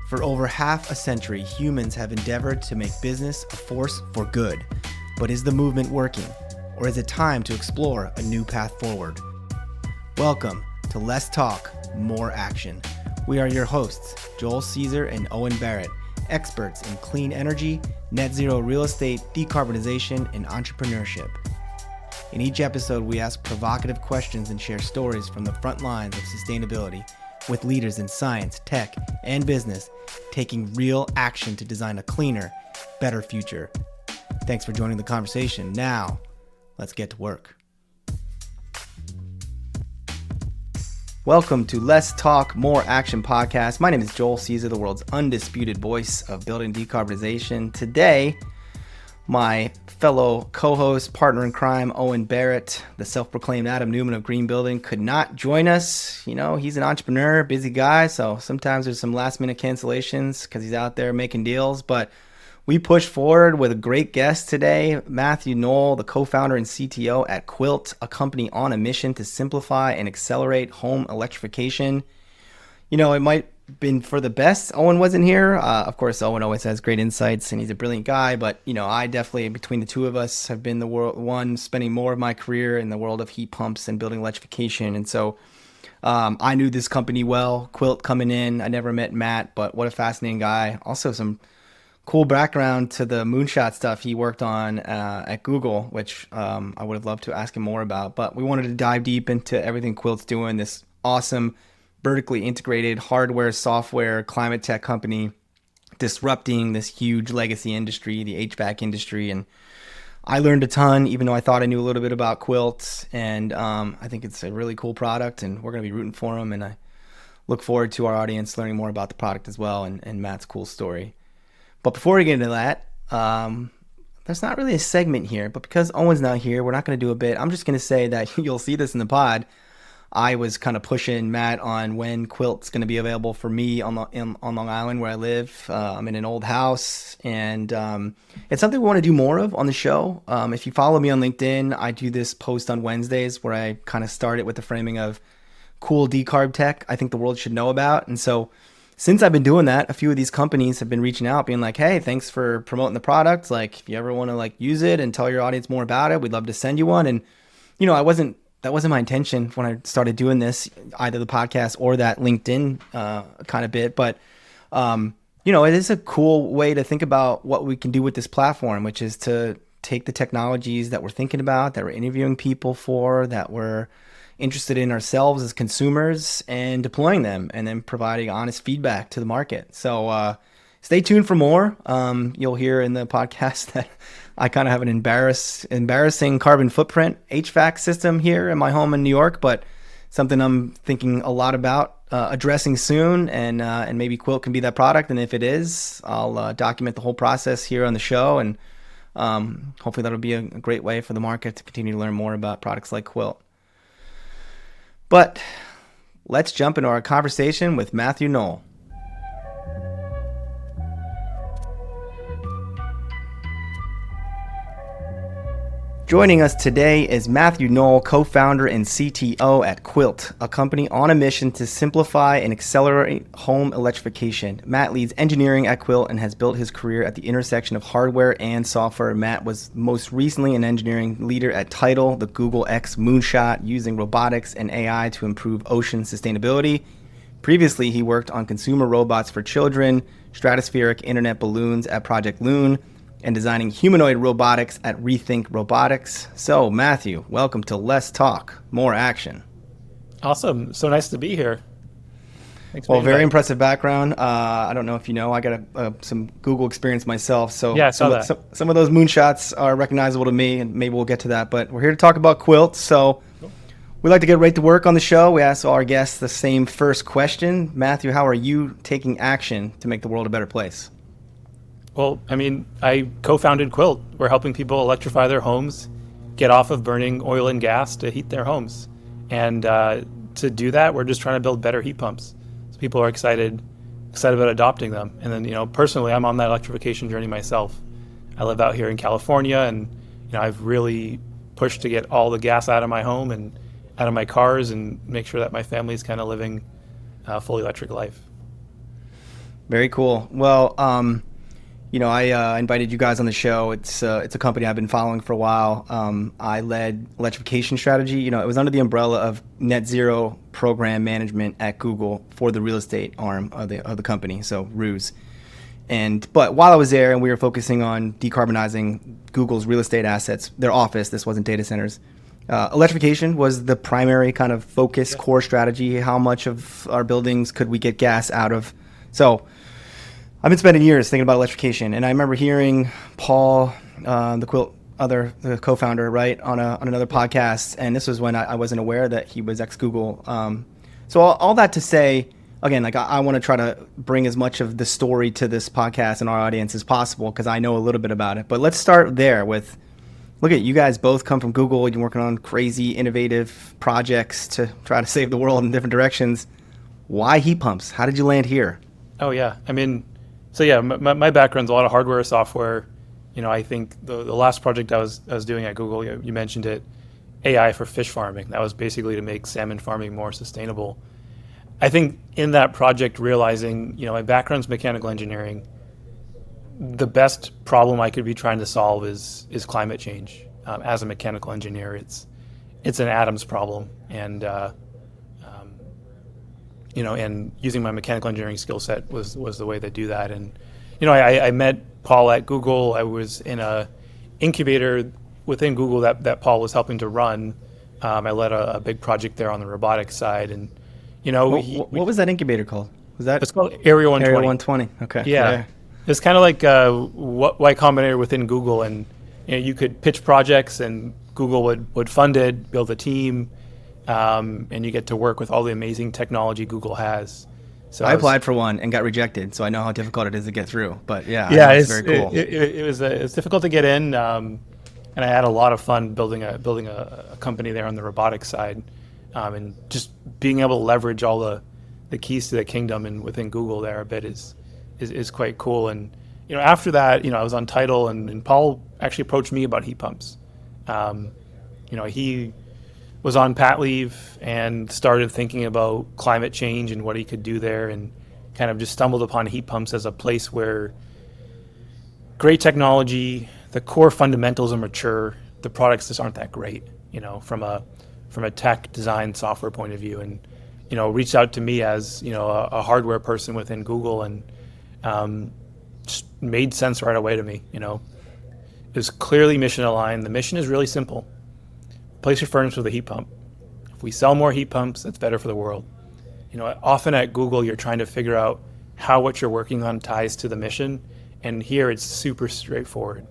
For over half a century, humans have endeavored to make business a force for good. But is the movement working? Or is it time to explore a new path forward? Welcome to Less Talk, More Action. We are your hosts, Joel Caesar and Owen Barrett, experts in clean energy, net zero real estate, decarbonization, and entrepreneurship. In each episode, we ask provocative questions and share stories from the front lines of sustainability with leaders in science, tech, and business, taking real action to design a cleaner, better future. Thanks for joining the conversation. Now, let's get to work. Welcome to Less Talk, More Action podcast. My name is Joel Caesar, the world's undisputed voice of building decarbonization. Today, my fellow co-host, partner in crime, Owen Barrett, the self-proclaimed Adam Newman of Green Building, could not join us. You know, he's an entrepreneur, busy guy, so sometimes there's some last-minute cancellations because he's out there making deals. But we push forward with a great guest today, Matthew Knoll, the co-founder and CTO at Quilt, a company on a mission to simplify and accelerate home electrification. You know, it might have been for the best Owen wasn't here. Of course, Owen always has great insights and he's a brilliant guy. But, you know, I definitely, between the two of us, have been the one spending more of my career in the world of heat pumps and building electrification. And so I knew this company well, Quilt coming in. I never met Matt, but what a fascinating guy. Also some cool background to the moonshot stuff he worked on at Google, which I would have loved to ask him more about. But we wanted to dive deep into everything Quilt's doing, this awesome vertically integrated hardware, software, climate tech company disrupting this huge legacy industry, the HVAC industry. And I learned a ton, even though I thought I knew a little bit about Quilt. And I think it's a really cool product and we're going to be rooting for them. And I look forward to our audience learning more about the product as well and Matt's cool story. But before we get into that, there's not really a segment here, but because Owen's not here, we're not going to do a bit. I'm just going to say that you'll see this in the pod. I was kind of pushing Matt on when Quilt's going to be available for me on Long Island where I live. I'm in an old house, and it's something we want to do more of on the show. If you follow me on LinkedIn, I do this post on Wednesdays where I kind of start it with the framing of cool decarb tech I think the world should know about. And so since I've been doing that, a few of these companies have been reaching out being like, hey, thanks for promoting the product. Like, if you ever want to like use it and tell your audience more about it, we'd love to send you one. And, you know, that wasn't my intention when I started doing this, either the podcast or that LinkedIn kind of bit. But, you know, it is a cool way to think about what we can do with this platform, which is to take the technologies that we're thinking about, that we're interviewing people for, that we're interested in ourselves as consumers, and deploying them and then providing honest feedback to the market. So stay tuned for more. You'll hear in the podcast that I kind of have an embarrassing carbon footprint HVAC system here in my home in New York, but something I'm thinking a lot about addressing soon, and maybe Quilt can be that product. And if it is, I'll document the whole process here on the show, and hopefully that'll be a great way for the market to continue to learn more about products like Quilt. But let's jump into our conversation with Matthew Knoll. Joining us today is Matthew Knoll, co-founder and CTO at Quilt, a company on a mission to simplify and accelerate home electrification. Matt leads engineering at Quilt and has built his career at the intersection of hardware and software. Matt was most recently an engineering leader at Tidal, the Google X moonshot, using robotics and AI to improve ocean sustainability. Previously, he worked on consumer robots for children, stratospheric internet balloons at Project Loon, and designing humanoid robotics at Rethink Robotics. So, Matthew, welcome to Less Talk, More Action. Awesome. So nice to be here. Thanks. Well, very impressive background. I don't know if you know, I got some Google experience myself. So yeah, I saw that. Some of those moonshots are recognizable to me, and maybe we'll get to that. But we're here to talk about Quilt. So cool. We like to get right to work on the show. We ask all our guests the same first question. Matthew, how are you taking action to make the world a better place? Well, I mean, I co-founded Quilt. We're helping people electrify their homes, get off of burning oil and gas to heat their homes. And to do that, we're just trying to build better heat pumps. So people are excited about adopting them. And then, you know, personally, I'm on that electrification journey myself. I live out here in California, and, you know, I've really pushed to get all the gas out of my home and out of my cars and make sure that my family's kind of living a fully electric life. Very cool. Well, I invited you guys on the show. It's a company I've been following for a while. I led electrification strategy. It was under the umbrella of net zero program management at Google for the real estate arm of the company, so RUS. But while I was there and we were focusing on decarbonizing Google's real estate assets, their office, this wasn't data centers, electrification was the primary kind of focus, core strategy. How much of our buildings could we get gas out of? So I've been spending years thinking about electrification, and I remember hearing Paul, the co-founder, right, on another podcast, and this was when I wasn't aware that he was ex-Google. So all that to say, again, like I want to try to bring as much of the story to this podcast and our audience as possible because I know a little bit about it. But let's start there with, look at you guys both come from Google. You're working on crazy, innovative projects to try to save the world in different directions. Why heat pumps? How did you land here? Oh, yeah. My background's a lot of hardware, software. I think the last project I was doing at Google, you mentioned it, AI for fish farming. That was basically to make salmon farming more sustainable. I think in that project, realizing, my background's mechanical engineering, the best problem I could be trying to solve is climate change. As a mechanical engineer, it's an atoms problem, and and using my mechanical engineering skill set was the way to do that. And I met Paul at Google. I was in a incubator within Google that Paul was helping to run. I led a big project there on the robotics side, and what was that incubator called? It's called Area 120. Area 120. Okay. Yeah. It's kind of like Y Combinator within Google, and you could pitch projects, and Google would fund it, build a team, and you get to work with all the amazing technology Google has. So I applied for one and got rejected, so I know how difficult it is to get through. But it's very cool. It was difficult to get in, and I had a lot of fun building a company there on the robotics side, and just being able to leverage all the keys to the kingdom and within Google there a bit is quite cool. And after that, I was Untitled, and Paul actually approached me about heat pumps. He was on pat leave and started thinking about climate change and what he could do there, and kind of just stumbled upon heat pumps as a place where great technology, the core fundamentals are mature, the products just aren't that great, from a tech design software point of view. And reached out to me as a hardware person within Google, and just made sense right away to me. It was clearly mission aligned. The mission is really simple: place your furnace with a heat pump. If we sell more heat pumps, that's better for the world. Often at Google, you're trying to figure out how what you're working on ties to the mission, and here it's super straightforward.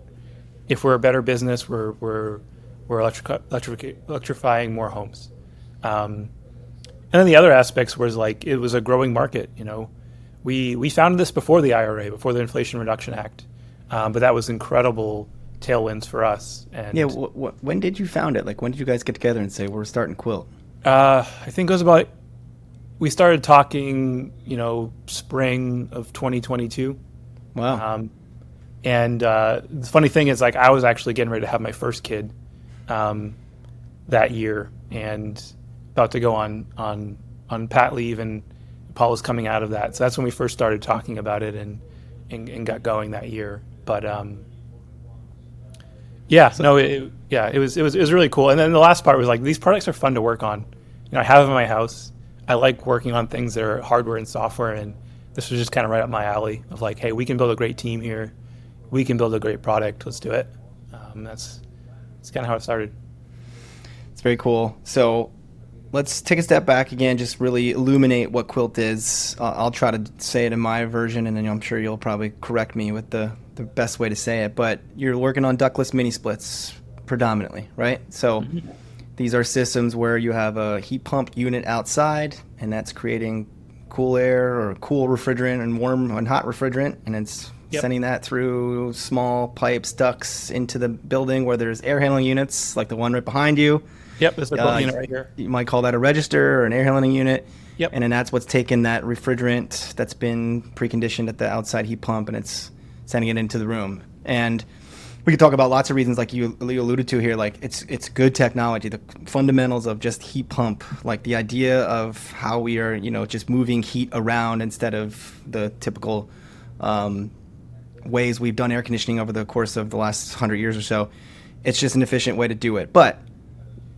If we're a better business, we're electrifying more homes. And then the other aspects was like it was a growing market. We founded this before the IRA, before the Inflation Reduction Act, but that was incredible tailwinds for us. And when did you found it? Like, when did you guys get together and say we're starting Quilt? I think it was about, we started talking, spring of 2022. Wow. And the funny thing is, like, I was actually getting ready to have my first kid that year, and about to go on pat leave, and Paul was coming out of that. So that's when we first started talking about it and got going that year. But it was really cool. And then the last part was like, these products are fun to work on. I have them in my house. I like working on things that are hardware and software, and this was just kind of right up my alley of like, hey, we can build a great team here. We can build a great product. Let's do it. That's kind of how it started. It's very cool. So let's take a step back again, just really illuminate what Quilt is. I'll try to say it in my version, and then I'm sure you'll probably correct me with the best way to say it. But you're working on ductless mini splits predominantly, right? So these are systems where you have a heat pump unit outside, and that's creating cool air or cool refrigerant and warm and hot refrigerant, and it's sending that through small pipes, ducts into the building where there's air handling units like the one right behind you. Yep, there's a unit right here. You might call that a register or an air handling unit. Yep. And then that's what's taking that refrigerant that's been preconditioned at the outside heat pump, and it's sending it into the room. And we could talk about lots of reasons, like you alluded to here. Like it's good technology, the fundamentals of just heat pump, like the idea of how we are, just moving heat around instead of the typical ways we've done air conditioning over the course of the last 100 years or so. It's just an efficient way to do it. But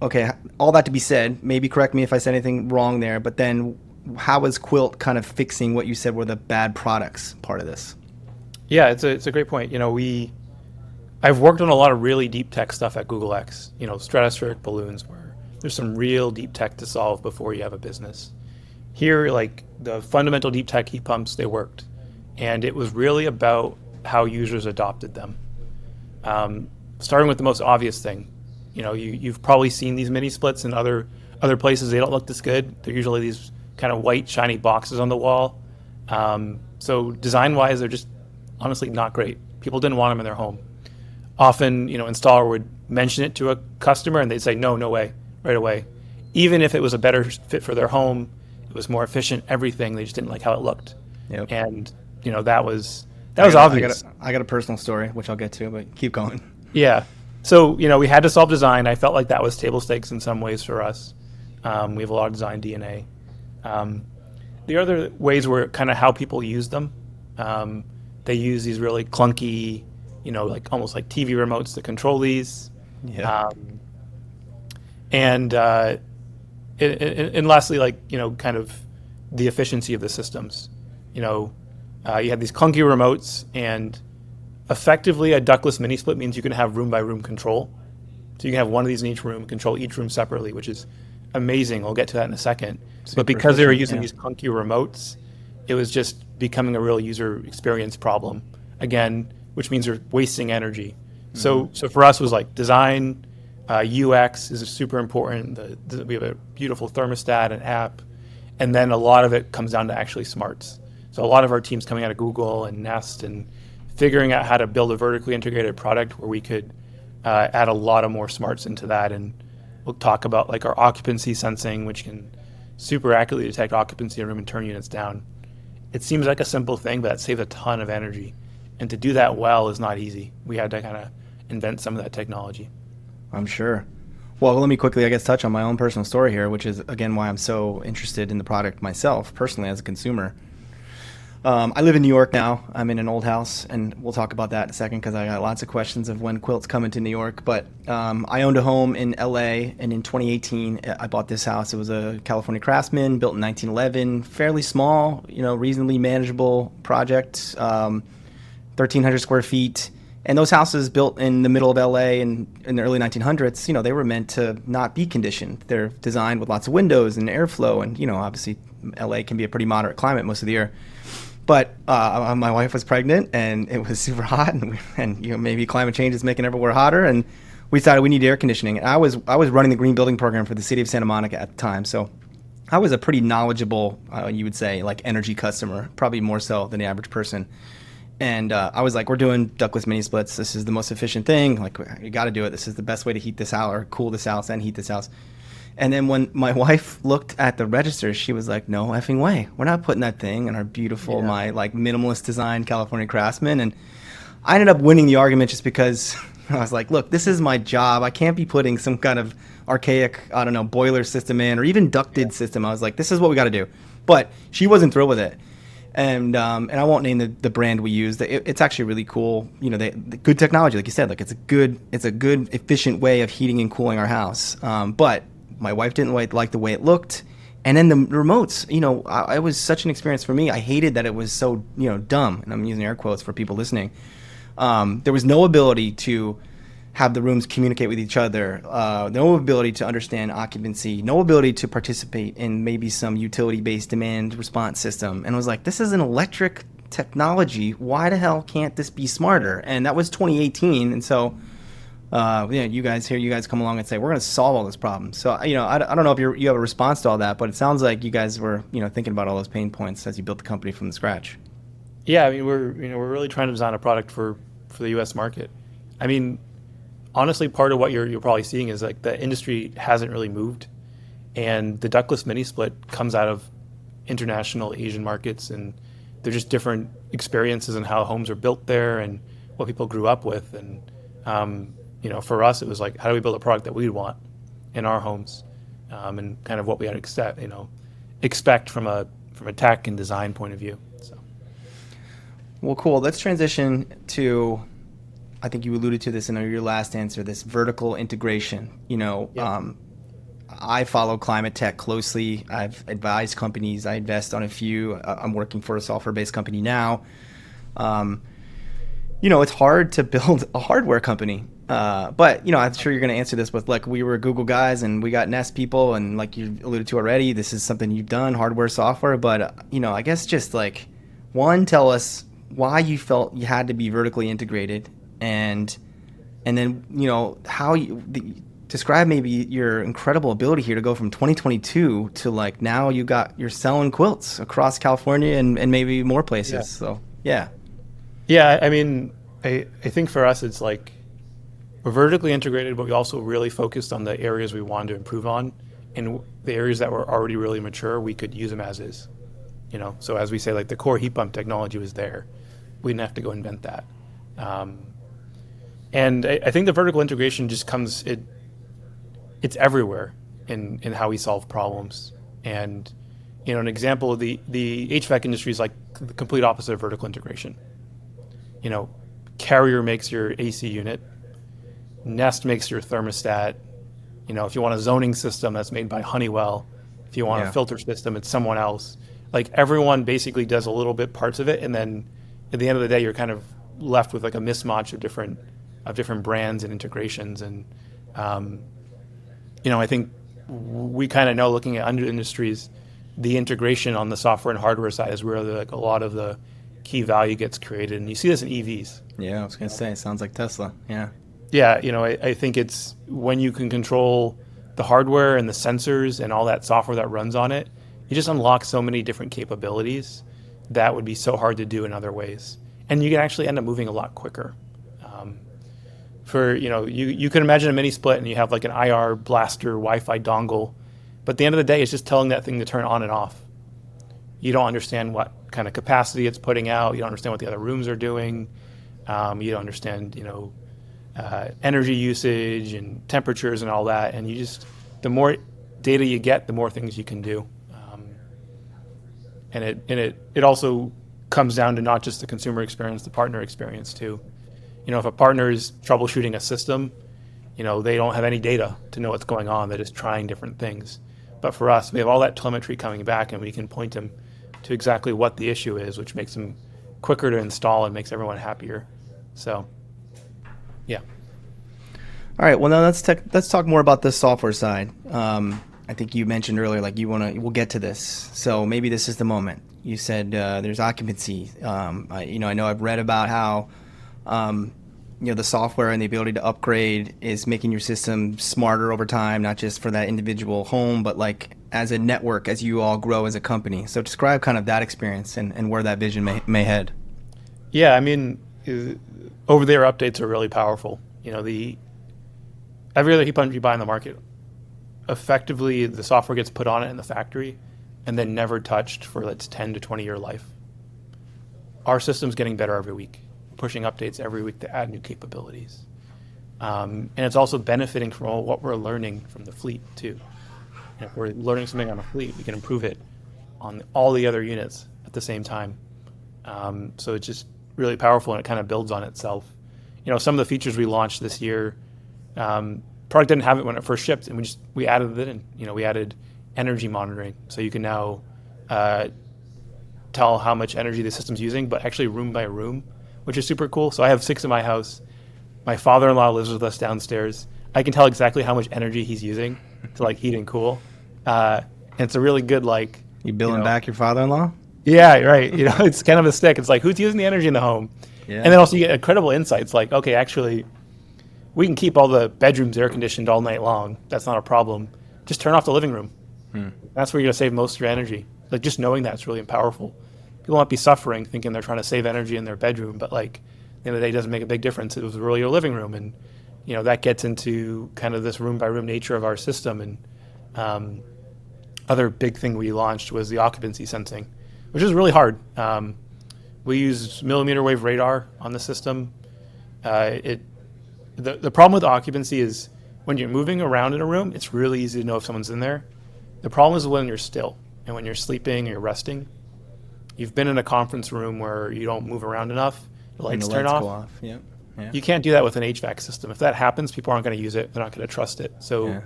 okay, all that to be said, maybe correct me if I said anything wrong there. But then, how is Quilt kind of fixing what you said were the bad products part of this? Yeah, it's a great point. I've worked on a lot of really deep tech stuff at Google X, stratospheric balloons, where there's some real deep tech to solve before you have a business. Here, like the fundamental deep tech heat pumps, they worked. And it was really about how users adopted them. Starting with the most obvious thing, you've probably seen these mini splits in other places. They don't look this good. They're usually these kind of white, shiny boxes on the wall. So design-wise, they're just honestly not great. People didn't want them in their home. Often, installer would mention it to a customer and they'd say, no way, right away. Even if it was a better fit for their home, it was more efficient, everything, they just didn't like how it looked. Yep. And, that was obvious. I got a personal story, which I'll get to, but keep going. Yeah. So, we had to solve design. I felt like that was table stakes in some ways for us. We have a lot of design DNA. The other ways were kind of how people use them. They use these really clunky, almost like TV remotes to control these. Yeah. And lastly, kind of the efficiency of the systems. You had these clunky remotes, and effectively a ductless mini split means you can have room by room control. So you can have one of these in each room, control each room separately, which is amazing. We'll get to that in a second. But because they were using these clunky remotes, it was just becoming a real user experience problem. Again, which means you're wasting energy. Mm-hmm. So for us, it was like design, UX is super important. We have a beautiful thermostat and app, and then a lot of it comes down to actually smarts. So a lot of our teams coming out of Google and Nest and figuring out how to build a vertically integrated product where we could add a lot of more smarts into that. And we'll talk about like our occupancy sensing, which can super accurately detect occupancy in a room and turn units down. It seems like a simple thing, but that saves a ton of energy. And to do that well is not easy. We had to kind of invent some of that technology. I'm sure. Well, let me quickly, touch on my own personal story here, which is, again, why I'm so interested in the product myself, personally, as a consumer. I live in New York now. I'm in an old house, and we'll talk about that in a second because I got lots of questions of when Quilt's coming to New York. But I owned a home in LA, and in 2018, I bought this house. It was a California Craftsman, built in 1911, fairly small, reasonably manageable project, 1,300 square feet. And those houses built in the middle of LA in the early 1900s, they were meant to not be conditioned. They're designed with lots of windows and airflow, and obviously LA can be a pretty moderate climate most of the year. But my wife was pregnant, and it was super hot, and maybe climate change is making everywhere hotter, and we decided we need air conditioning. And I was running the green building program for the city of Santa Monica at the time, so I was a pretty knowledgeable, you would say, like energy customer, probably more so than the average person. And I was like, we're doing ductless mini splits. This is the most efficient thing. Like, you got to do it. This is the best way to heat this house or cool this house and heat this house. And then when my wife looked at the register, she was like, no effing way. We're not putting that thing in our beautiful, my like minimalist design California Craftsman. And I ended up winning the argument just because I was like, look, this is my job. I can't be putting some kind of archaic, boiler system in or even ducted system. I was like, this is what we got to do. But she wasn't thrilled with it. And I won't name the brand we use. It's actually really cool. The good technology, like you said, like it's a good efficient way of heating and cooling our house. But my wife didn't like the way it looked. And then the remotes, it was such an experience for me. I hated that it was so dumb. And I'm using air quotes for people listening. There was no ability to have the rooms communicate with each other, no ability to understand occupancy, no ability to participate in maybe some utility-based demand response system. And I was like, this is an electric technology. Why the hell can't this be smarter? And that was 2018. And so, you guys come along and say, we're going to solve all those problems. So, I don't know if you have a response to all that, but it sounds like you guys were, thinking about all those pain points as you built the company from scratch. Yeah, I mean, we're really trying to design a product for the U.S. market. I mean, honestly, part of what you're probably seeing is like the industry hasn't really moved, and the ductless mini split comes out of international Asian markets, and they're just different experiences in how homes are built there and what people grew up with. And For us, it was like, how do we build a product that we'd want in our homes, and kind of what we had expect from a tech and design point of view. So, Well, cool. Let's transition to, I think you alluded to this in your last answer, this vertical integration. I follow climate tech closely. I've advised companies. I invest on a few. I'm working for a software-based company now. It's hard to build a hardware company. But I'm sure you're going to answer this with, like, we were Google guys and we got Nest people, and like you alluded to already, this is something you've done, hardware, software. But, I guess just like, one, tell us why you felt you had to be vertically integrated, and then, how describe maybe your incredible ability here to go from 2022 to like now you're selling quilts across California and maybe more places. Yeah. So, yeah. Yeah, I mean, I think for us, it's like we're vertically integrated, but we also really focused on the areas we wanted to improve on, and the areas that were already really mature, we could use them as is. So as we say, like the core heat pump technology was there. We didn't have to go invent that. And I think the vertical integration just it's everywhere in how we solve problems. And, an example of the HVAC industry is like the complete opposite of vertical integration. Carrier makes your AC unit, Nest makes your thermostat. If you want a zoning system, that's made by Honeywell. If you want a filter system, it's someone else. Like, everyone basically does a little bit parts of it, and then at the end of the day, you're kind of left with like a mismatch of different brands and integrations. And I think we kind of know, looking at under industries, the integration on the software and hardware side is where like a lot of the key value gets created. And you see this in EVs. Yeah, I was going to say, it sounds like Tesla. Yeah. Yeah, I think it's when you can control the hardware and the sensors and all that software that runs on it, you just unlock so many different capabilities that would be so hard to do in other ways. And you can actually end up moving a lot quicker. You can imagine a mini split and you have like an IR blaster Wi-Fi dongle, but at the end of the day, it's just telling that thing to turn on and off. You don't understand what kind of capacity it's putting out. You don't understand what the other rooms are doing. You don't understand, energy usage and temperatures and all that. And the more data you get, the more things you can do. And it also comes down to not just the consumer experience, the partner experience too. If a partner is troubleshooting a system, they don't have any data to know what's going on. They're just trying different things. But for us, we have all that telemetry coming back, and we can point them to exactly what the issue is, which makes them quicker to install and makes everyone happier. So, yeah. All right. Well, now let's talk more about the software side. I think you mentioned earlier, like we'll get to this. So maybe this is the moment. You said there's occupancy. I know I've read about how the software and the ability to upgrade is making your system smarter over time, not just for that individual home, but like as a network, as you all grow as a company. So describe kind of that experience and where that vision may head. Yeah, I mean, over-the-air updates are really powerful. Every other heat pump you buy in the market, effectively the software gets put on it in the factory and then never touched for its 10 to 20 year life. Our system's getting better every week, pushing updates every week to add new capabilities. And it's also benefiting from all what we're learning from the fleet too. If we're learning something on a fleet, we can improve it on all the other units at the same time. So it's just really powerful, and it kind of builds on itself. Some of the features we launched this year, product didn't have it when it first shipped, and we added it in. We added energy monitoring, so you can now tell how much energy the system's using, but actually room by room, which is super cool. So I have 6 in my house. My father-in-law lives with us downstairs. I can tell exactly how much energy he's using to like heat and cool. And it's a really good like. You billing back your father-in-law? Yeah, right. It's kind of a stick. It's like, who's using the energy in the home? Yeah. And then also you get incredible insights like, okay, actually, we can keep all the bedrooms air conditioned all night long. That's not a problem. Just turn off the living room. That's where you're going to save most of your energy. Like, just knowing that's really powerful. People won't be suffering thinking they're trying to save energy in their bedroom, but like, at the end of the day, it doesn't make a big difference. It was really your living room. And, that gets into kind of this room by room nature of our system. And other big thing we launched was the occupancy sensing, which is really hard. We use millimeter wave radar on the system. The The problem with occupancy is when you're moving around in a room, it's really easy to know if someone's in there. The problem is when you're still and when you're sleeping or you're resting. You've been in a conference room where you don't move around enough, the lights turn off. Go off. Yeah. You can't do that with an HVAC system. If that happens, people aren't going to use it. They're not going to trust it. So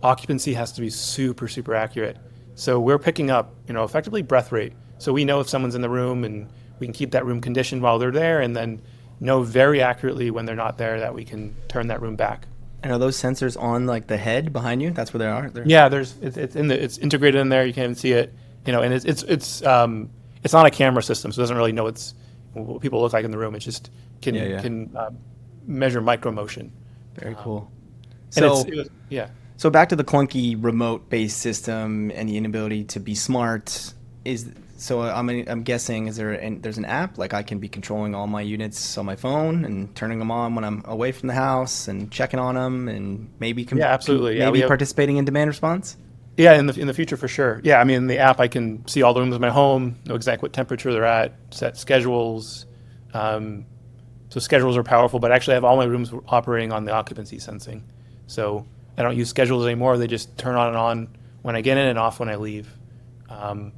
occupancy has to be super, super accurate. So we're picking up, effectively breath rate. So we know if someone's in the room, and we can keep that room conditioned while they're there, and then know very accurately when they're not there that we can turn that room back. And are those sensors on like the head behind you? That's where they are. Yeah, it's integrated in there. You can't even see it. And it's not a camera system, so it doesn't really know what people look like in the room. It just can measure micro motion. Very cool. So So back to the clunky remote-based system and the inability to be smart. I'm guessing there's an app, like I can be controlling all my units on my phone and turning them on when I'm away from the house and checking on them, and maybe absolutely. Maybe participating in demand response. Yeah, in the future for sure. Yeah, I mean, in the app I can see all the rooms in my home, know exactly what temperature they're at, set schedules. So schedules are powerful, but actually I have all my rooms operating on the occupancy sensing. So I don't use schedules anymore. They just turn on and on when I get in and off when I leave. I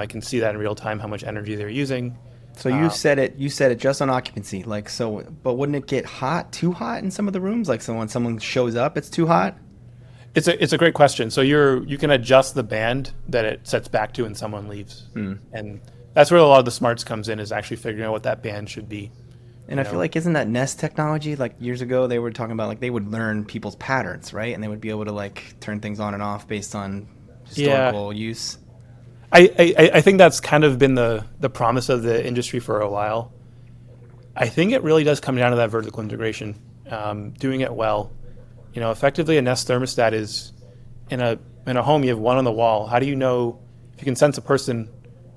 can see that in real time, how much energy they're using. So you said it just on occupancy, but wouldn't it get too hot in some of the rooms? Like when someone shows up, it's too hot? It's a great question. So you can adjust the band that it sets back to when someone leaves. And that's where a lot of the smarts comes in, is actually figuring out what that band should be. And I feel like, isn't that Nest technology? Like years ago, they were talking about they would learn people's patterns, right? And they would be able to turn things on and off based on historical use. I think that's kind of been the promise of the industry for a while. I think it really does come down to that vertical integration, doing it well. Effectively a Nest thermostat is in a home, you have one on the wall. How do you know if you can sense a person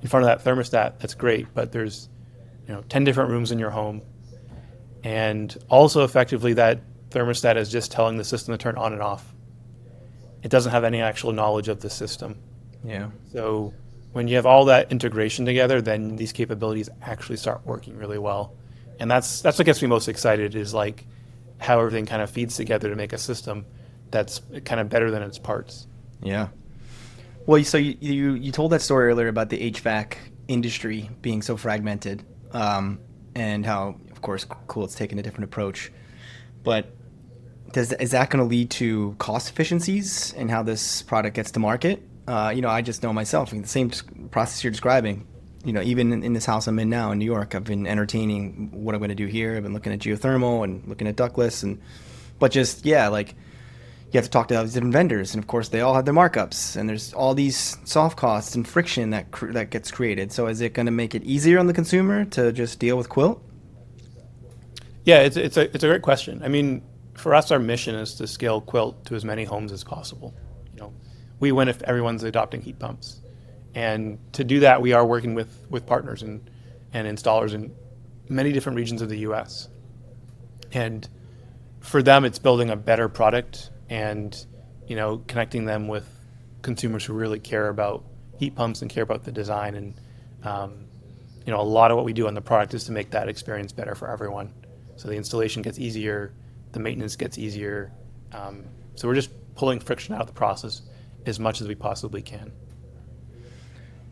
in front of that thermostat? That's great, but there's 10 different rooms in your home. And also effectively that thermostat is just telling the system to turn on and off. It doesn't have any actual knowledge of the system. Yeah. So when you have all that integration together, then these capabilities actually start working really well. And that's what gets me most excited, is how everything kind of feeds together to make a system that's kind of better than its parts. Yeah. Well, so you told that story earlier about the HVAC industry being so fragmented, and how, of course, Quilt's taken a different approach. But is that going to lead to cost efficiencies in how this product gets to market? I just know myself, the same process you're describing. Even in this house I'm in now in New York, I've been entertaining what I'm going to do here. I've been looking at geothermal and looking at ductless, you have to talk to all these different vendors, and of course they all have their markups, and there's all these soft costs and friction that gets created. So is it going to make it easier on the consumer to just deal with Quilt? Yeah, it's a great question. I mean, for us, our mission is to scale Quilt to as many homes as possible. We win if everyone's adopting heat pumps. And to do that, we are working with partners and installers in many different regions of the US. And for them, it's building a better product and, connecting them with consumers who really care about heat pumps and care about the design. And, a lot of what we do on the product is to make that experience better for everyone. So the installation gets easier, the maintenance gets easier. So we're just pulling friction out of the process as much as we possibly can.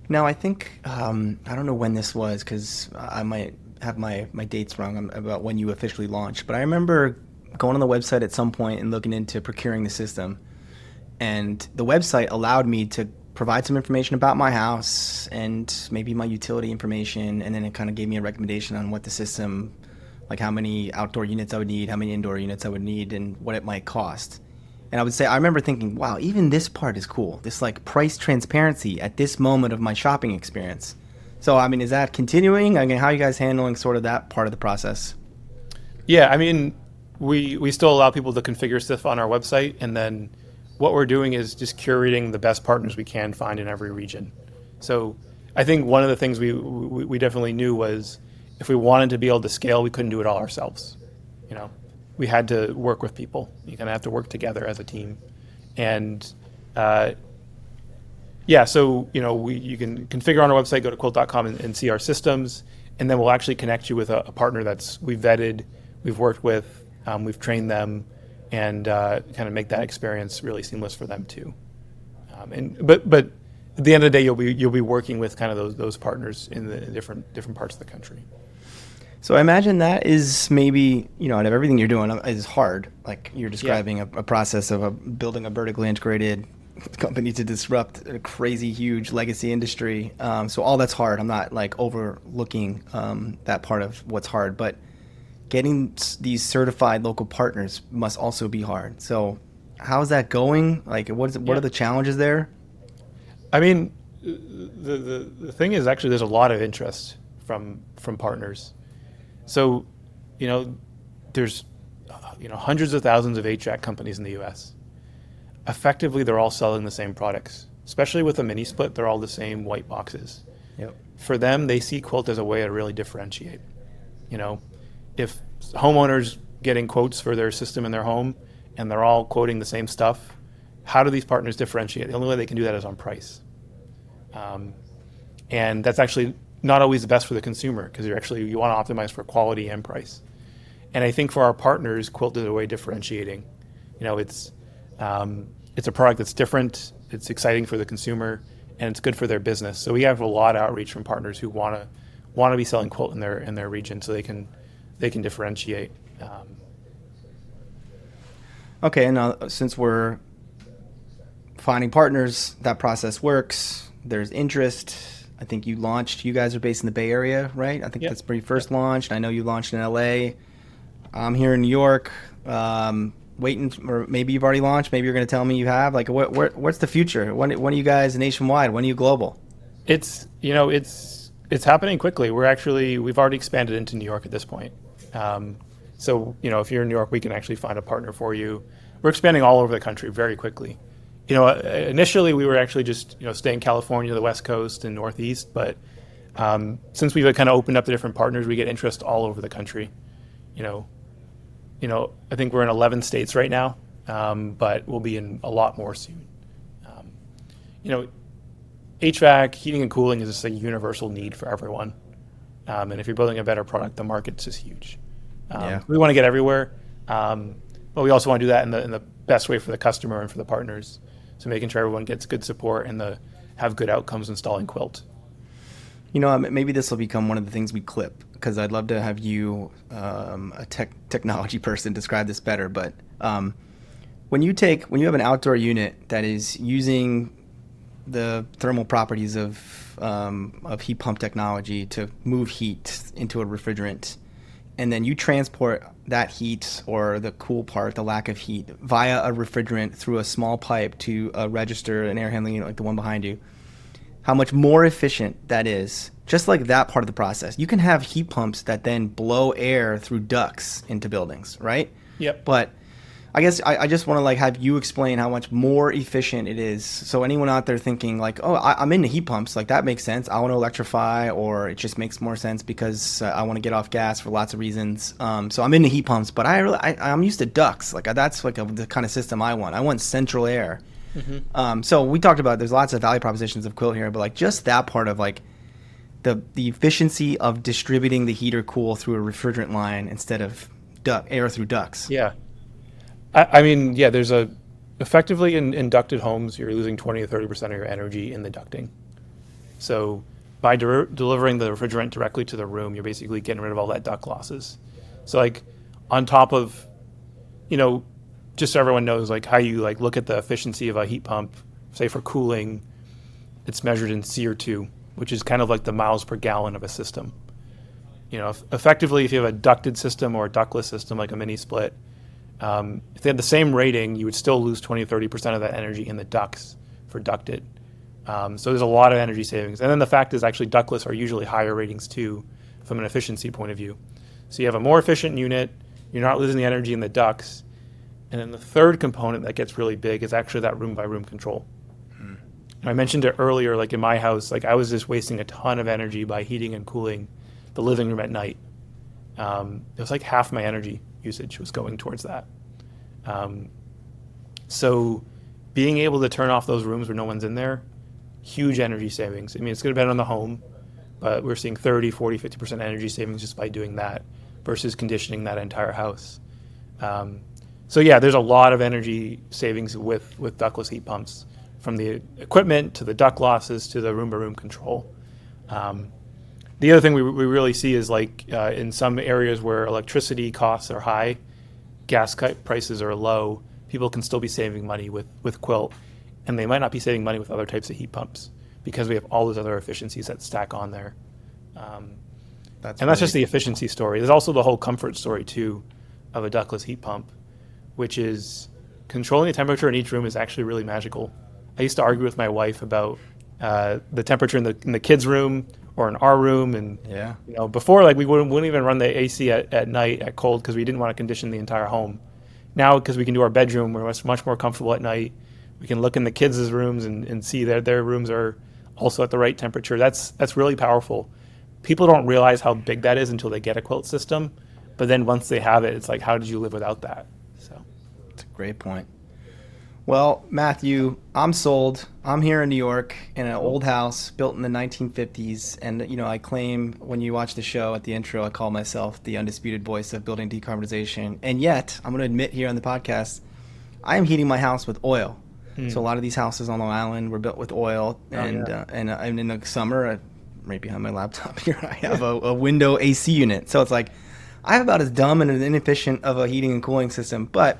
Now, I think, I don't know when this was, because I might have my dates wrong about when you officially launched, but I remember going on the website at some point and looking into procuring the system. And the website allowed me to provide some information about my house and maybe my utility information, and then it kind of gave me a recommendation on what the system, like how many outdoor units I would need, how many indoor units I would need, and what it might cost. And I remember thinking, wow, even this part is cool. This price transparency at this moment of my shopping experience. So, is that continuing? How are you guys handling sort of that part of the process? Yeah, we still allow people to configure stuff on our website. And then what we're doing is just curating the best partners we can find in every region. So I think one of the things we definitely knew was if we wanted to be able to scale, we couldn't do it all ourselves. We had to work with people. You kind of have to work together as a team. And so, you can configure on our website, go to quilt.com and see our systems. And then we'll actually connect you with a partner we've vetted, we've worked with, We've trained them and kind of make that experience really seamless for them too. But at the end of the day, you'll be working with kind of those partners in the different parts of the country. So I imagine that is maybe, out of everything you're doing is hard. Like you're describing a process of building a vertically integrated company to disrupt a crazy, huge legacy industry. So all that's hard. I'm not like overlooking that part of what's hard, but getting these certified local partners must also be hard. So how's that going? Like what are the challenges there? I mean, the thing is actually there's a lot of interest from partners. So, there's, hundreds of thousands of HVAC companies in the U.S. Effectively, they're all selling the same products. Especially with a mini split, they're all the same white boxes. Yep. For them, they see Quilt as a way to really differentiate. If homeowners getting quotes for their system in their home and they're all quoting the same stuff, how do these partners differentiate? The only way they can do that is on price. And that's actually not always the best for the consumer because you want to optimize for quality and price. And I think for our partners, Quilt is a way of differentiating. It's a product that's different, it's exciting for the consumer, and it's good for their business. So we have a lot of outreach from partners who want to be selling Quilt in their region so they can differentiate. Okay, and now since we're finding partners, that process works. There's interest. I think you guys are based in the Bay Area, right? I think that's where you first launched. I know you launched in LA. I'm here in New York, waiting, or maybe you've already launched. Maybe you're going to tell me you have. Like, what's the future? When are you guys nationwide? When are you global? It's happening quickly. We've already expanded into New York at this point. So if you're in New York, we can actually find a partner for you. We're expanding all over the country very quickly. Initially we were actually just, staying California, the West Coast and Northeast, but since we've kind of opened up the different partners, we get interest all over the country. I think we're in 11 states right now, but we'll be in a lot more soon. HVAC, heating and cooling, is just a universal need for everyone. And if you're building a better product, the market's just huge. We want to get everywhere, but we also want to do that in the best way for the customer and for the partners. So making sure everyone gets good support and have good outcomes installing Quilt. Maybe this will become one of the things we clip because I'd love to have you, a technology person, describe this better. But when you have an outdoor unit that is using the thermal properties of heat pump technology to move heat into a refrigerant, and then you transport that heat or the cool part, the lack of heat, via a refrigerant through a small pipe to a register, an air handling unit like the one behind you, how much more efficient that is. Just like that part of the process. You can have heat pumps that then blow air through ducts into buildings, right? Yep. But I guess I just want to have you explain how much more efficient it is. So anyone out there thinking like, oh, I'm into heat pumps, like that makes sense. I want to electrify, or it just makes more sense because I want to get off gas for lots of reasons. So I'm into heat pumps, but I'm used to ducts. Like that's like the kind of system I want. I want central air. Mm-hmm. So we talked about there's lots of value propositions of Quilt here, but like just that part of like the efficiency of distributing the heat or cool through a refrigerant line instead of air through ducts. Yeah. There's effectively in ducted homes, you're losing 20 to 30% of your energy in the ducting. So by delivering the refrigerant directly to the room, you're basically getting rid of all that duct losses. So like on top of, just so everyone knows like how you like look at the efficiency of a heat pump, say for cooling, it's measured in CO2, which is kind of like the miles per gallon of a system. Effectively, if you have a ducted system or a ductless system like a mini split, if they had the same rating, you would still lose 20 to 30% of that energy in the ducts for ducted. So there's a lot of energy savings. And then the fact is actually ductless are usually higher ratings too from an efficiency point of view. So you have a more efficient unit, you're not losing the energy in the ducts. And then the third component that gets really big is actually that room by room control. I mentioned it earlier, like in my house, like I was just wasting a ton of energy by heating and cooling the living room at night. It was like half my energy usage was going towards that. So being able to turn off those rooms where no one's in there, huge energy savings. I mean, it's going to depend on the home, but we're seeing 30, 40, 50% energy savings just by doing that versus conditioning that entire house. So yeah, there's a lot of energy savings with ductless heat pumps, from the equipment to the duct losses to the room to room control. The other thing we really see is like in some areas where electricity costs are high, gas prices are low, people can still be saving money with Quilt, and they might not be saving money with other types of heat pumps because we have all those other efficiencies that stack on there. That's just the efficiency story. There's also the whole comfort story too of a ductless heat pump, which is controlling the temperature in each room is actually really magical. I used to argue with my wife about the temperature in the kids' room or in our room, and before, like, we wouldn't even run the AC at night at cold because we didn't want to condition the entire home. Now, because we can do our bedroom, we're much more comfortable at night. We can look in the kids' rooms and see their rooms are also at the right temperature. That's really powerful. People don't realize how big that is until they get a Quilt system, but then once they have it, it's like, how did you live without that? So, that's a great point. Well, Matthew, I'm sold. I'm here in New York in an old house built in the 1950s. And, I claim, when you watch the show at the intro, I call myself the undisputed voice of building decarbonization. And yet, I'm going to admit here on the podcast, I am heating my house with oil. So a lot of these houses on Long Island were built with oil. And in the summer, right behind my laptop here, I have a window AC unit. So it's like, I have about as dumb and as inefficient of a heating and cooling system. But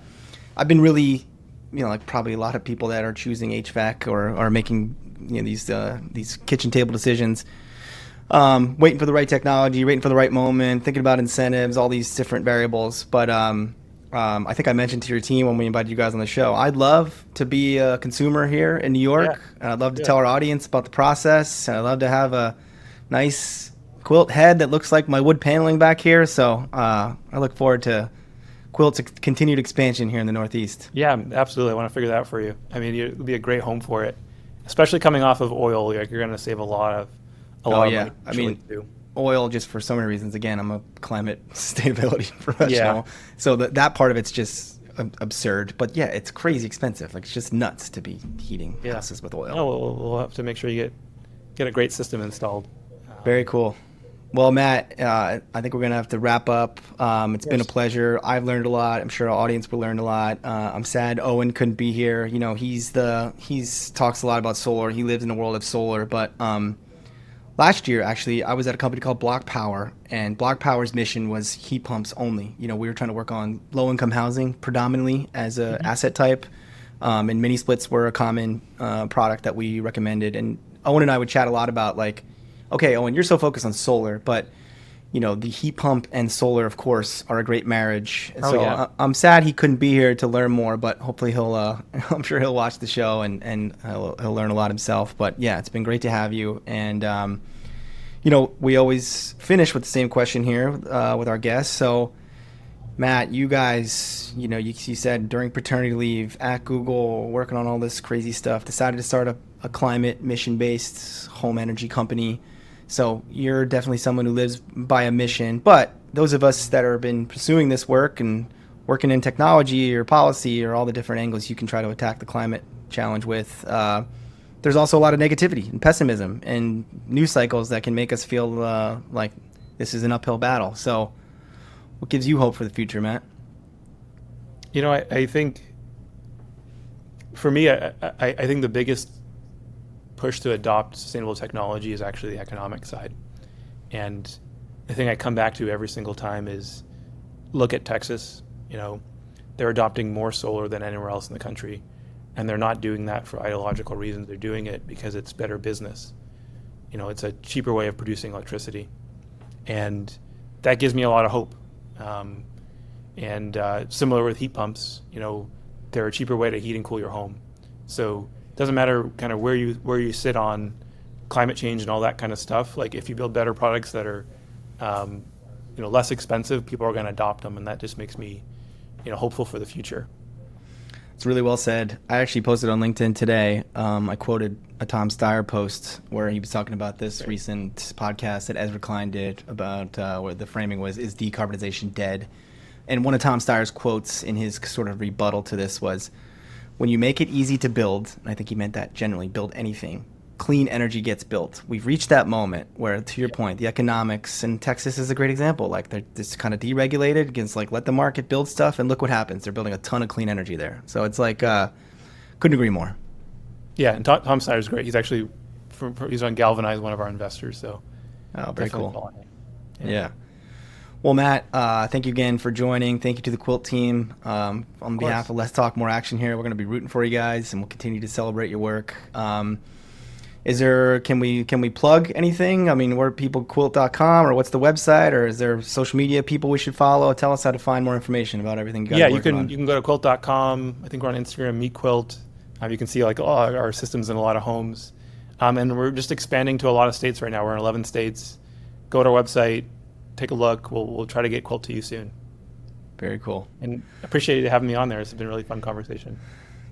I've been really... like probably a lot of people that are choosing HVAC or are making these kitchen table decisions, waiting for the right technology, waiting for the right moment, thinking about incentives, all these different variables. But I think I mentioned to your team when we invited you guys on the show, I'd love to be a consumer here in New York. And I'd love to tell our audience about the process. And I'd love to have a nice quilt head that looks like my wood paneling back here. So I look forward to Quilt's continued expansion here in the Northeast. Yeah, absolutely. I want to figure that out for you. I mean, it would be a great home for it, especially coming off of oil. Like, you're going to save a lot of money. I mean, oil, just for so many reasons. Again, I'm a climate sustainability professional, so that part of it's just absurd. But yeah, it's crazy expensive. Like, it's just nuts to be heating houses with oil. No, we'll have to make sure you get a great system installed. Very cool. Well, Matt, I think we're going to have to wrap up. It's been a pleasure. I've learned a lot. I'm sure our audience will learn a lot. I'm sad Owen couldn't be here. He's talks a lot about solar. He lives in the world of solar. But last year, actually, I was at a company called Block Power, and Block Power's mission was heat pumps only. We were trying to work on low-income housing predominantly as an asset type, and mini splits were a common product that we recommended. And Owen and I would chat a lot about, like, okay, Owen, you're so focused on solar, but the heat pump and solar, of course, are a great marriage. I'm sad he couldn't be here to learn more, but hopefully I'm sure he'll watch the show and he'll learn a lot himself. But yeah, it's been great to have you. And we always finish with the same question here with our guests. So, Matt, you guys, you said during paternity leave at Google, working on all this crazy stuff, decided to start a climate mission-based home energy company. So you're definitely someone who lives by a mission. But those of us that have been pursuing this work and working in technology or policy or all the different angles you can try to attack the climate challenge with, there's also a lot of negativity and pessimism and news cycles that can make us feel like this is an uphill battle. So what gives you hope for the future, Matt? I think for me, I think the biggest push to adopt sustainable technology is actually the economic side. And the thing I come back to every single time is look at Texas. They're adopting more solar than anywhere else in the country. And they're not doing that for ideological reasons. They're doing it because it's better business. It's a cheaper way of producing electricity. And that gives me a lot of hope. Similar with heat pumps, they're a cheaper way to heat and cool your home. So doesn't matter kind of where you sit on climate change and all that kind of stuff. Like, if you build better products that are less expensive, people are going to adopt them, and that just makes me hopeful for the future. It's really well said. I actually posted on LinkedIn today. I quoted a Tom Steyer post where he was talking about this recent podcast that Ezra Klein did about where the framing was, is decarbonization dead? And one of Tom Steyer's quotes in his sort of rebuttal to this was, when you make it easy to build, and I think he meant that generally, build anything, clean energy gets built. We've reached that moment where, to your point, the economics, and Texas is a great example. Like they're just kind of deregulated against like let the market build stuff, and look what happens. They're building a ton of clean energy there. So it's like couldn't agree more. Yeah, and Tom Snyder's great. He's actually he's on Galvanize, one of our investors. So very cool. Following him. Yeah. Well, Matt, thank you again for joining. Thank you to the Quilt team. On behalf of Let's Talk More Action here, we're going to be rooting for you guys, and we'll continue to celebrate your work. Can we plug anything? I mean, where people quilt.com, or what's the website, or is there social media people we should follow? Tell us how to find more information about everything you guys you can go to quilt.com. I think we're on Instagram, Meet Quilt. You can see like all our systems in a lot of homes. And we're just expanding to a lot of states right now. We're in 11 states. Go to our website, take a look. We'll try to get Quilt to you soon. Very cool. And appreciate you having me on there. It's been a really fun conversation.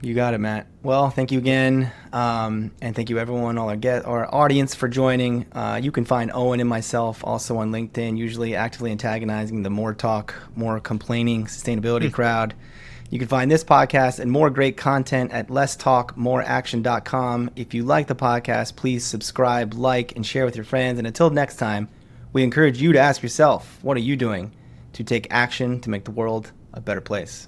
You got it, Matt. Well, thank you again. And thank you everyone, all our audience for joining. You can find Owen and myself also on LinkedIn, usually actively antagonizing the more talk, more complaining sustainability crowd. You can find this podcast and more great content at letstalkmoreaction.com. If you like the podcast, please subscribe, like, and share with your friends. And until next time, we encourage you to ask yourself, what are you doing to take action to make the world a better place?